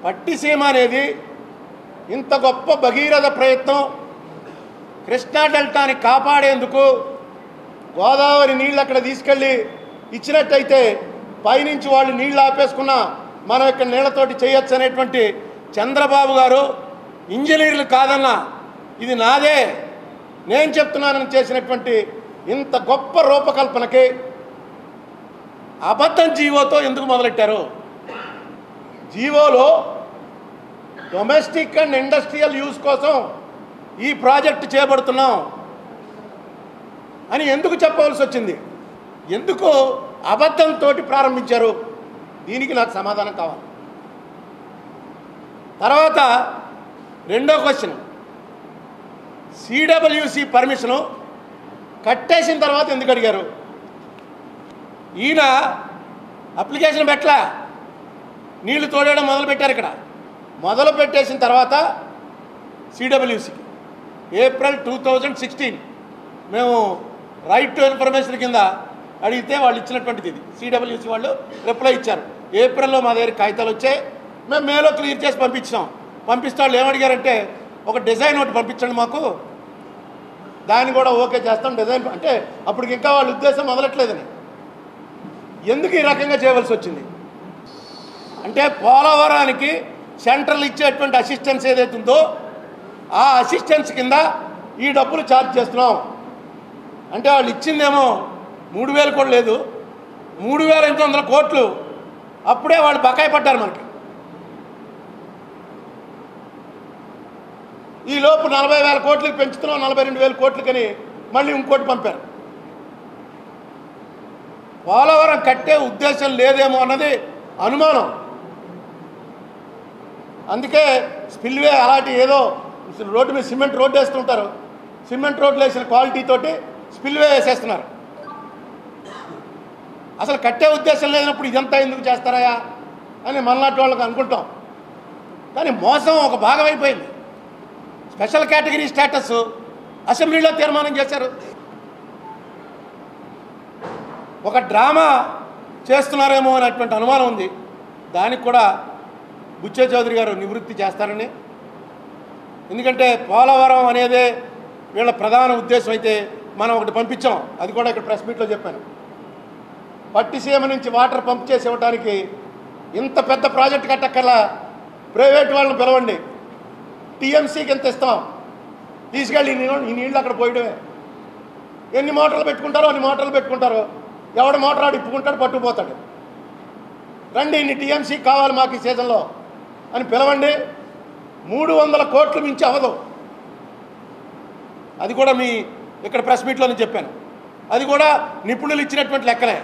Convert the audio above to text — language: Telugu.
పట్టిసీమ అనేది ఇంత గొప్ప భగీరథ ప్రయత్నం కృష్ణా డెల్టాని కాపాడేందుకు గోదావరి నీళ్ళు అక్కడ తీసుకెళ్ళి ఇచ్చినట్టయితే పైనుంచి వాళ్ళు నీళ్ళు ఆపేసుకున్న మనం ఇక్కడ నీళ్లతోటి చేయొచ్చు అనేటువంటి చంద్రబాబు గారు ఇంజనీర్లు కాదన్నా ఇది నాదే నేను చెప్తున్నానని చేసినటువంటి ఇంత గొప్ప రూపకల్పనకి అబద్ధం జీవోతో ఎందుకు మొదలెట్టారు? జీవోలో డొమెస్టిక్ అండ్ ఇండస్ట్రియల్ యూజ్ కోసం ఈ ప్రాజెక్టు చేపడుతున్నాం అని ఎందుకు చెప్పవలసి వచ్చింది? ఎందుకు అబద్ధంతో ప్రారంభించారు? దీనికి నాకు సమాధానం కావాలి. తర్వాత రెండో క్వశ్చన్, సిడబ్ల్యూసి పర్మిషను కట్టేసిన తర్వాత ఎందుకు అడిగారు? ఈయన అప్లికేషన్ పెట్టలా, నీళ్లు తోడేయడం మొదలుపెట్టారు. ఇక్కడ మొదలు పెట్టేసిన తర్వాత సిడబ్ల్యూసికి ఏప్రిల్ 2016 మేము రైట్ టు ఇన్ఫర్మేషన్ కింద అడిగితే వాళ్ళు ఇచ్చినటువంటిది ఇది. సిడబ్ల్యూసి వాళ్ళు రిప్లై ఇచ్చారు. ఏప్రిల్లో మా దగ్గర కాగితాలు వచ్చాయి, మేము మేలో క్లియర్ చేసి పంపించాం. పంపిస్తే వాళ్ళు ఏమడిగారంటే ఒక డిజైన్ ఒకటి పంపించండి మాకు, దాన్ని కూడా ఓకే చేస్తాం. డిజైన్ అంటే అప్పటికి ఇంకా వాళ్ళ ఉద్దేశం మొదలట్లేదని. ఎందుకు ఈ రకంగా చేయవలసి వచ్చింది అంటే పోలవరానికి సెంట్రల్ ఇచ్చేటువంటి అసిస్టెన్స్ ఏదైతే ఉందో ఆ అసిస్టెన్స్ కింద ఈ డబ్బులు ఛార్జ్ చేస్తున్నాం అంటే వాళ్ళు ఇచ్చిందేమో 3,000 కూడా లేదు, 3,800 కోట్లు అప్పుడే వాళ్ళు బకాయి పడ్డారు మనకి. ఈ లోపు 40,000 కోట్లకి పెంచుతున్నాం, 42,000 కోట్లకని మళ్ళీ ఇంకోటి పంపారు. పోలవరం కట్టే ఉద్దేశం లేదేమో అన్నది అనుమానం. అందుకే స్పిల్వే అలాంటి ఏదో రోడ్డు మీద సిమెంట్ రోడ్డు వేస్తుంటారు, సిమెంట్ రోడ్లు వేసిన క్వాలిటీతోటి స్పిల్వే వేసేస్తున్నారు. అసలు కట్టే ఉద్దేశం లేనప్పుడు ఇదంతా ఎందుకు చేస్తారా అని మనలాంటి వాళ్ళకి అనుకుంటాం. కానీ మోసం ఒక భాగం అయిపోయింది. స్పెషల్ కేటగిరీ స్టేటస్ అసెంబ్లీలో తీర్మానం చేశారు. ఒక డ్రామా చేస్తున్నారేమో అనేటువంటి అనుమానం ఉంది. దానికి కూడా బుచ్చే చౌదరి గారు నివృత్తి చేస్తారని. ఎందుకంటే పోలవరం అనేదే వీళ్ళ ప్రధాన ఉద్దేశం అయితే మనం ఒకటి పంపించాం, అది కూడా ఇక్కడ ప్రెస్ మీట్లో చెప్పాను. పట్టిసీమ నుంచి వాటర్ పంప్ చేసి ఇవ్వడానికి ఇంత పెద్ద ప్రాజెక్ట్ కట్టక్కర్లా, ప్రైవేట్ వాళ్ళని పిలవండి, టీఎంసీకి ఎంత ఇస్తాం, తీసుకెళ్ళి ఈ నీళ్ళు అక్కడ పోయడమే. ఎన్ని మోటార్లు పెట్టుకుంటారో అన్ని మోటార్లు పెట్టుకుంటారు, ఎవడు మోటార్ ఆడు ఇప్పుకుంటాడు, పట్టుకుపోతాడు. రండి ఇన్ని టీఎంసీ కావాలి మాకు ఈ సీజన్లో అని పిలవండి. 300 కోట్లు మించి అవ్వదు. అది కూడా మీ ఇక్కడ ప్రెస్ మీట్లోనే చెప్పాను. అది కూడా నిపుణులు ఇచ్చినటువంటి లెక్కలే.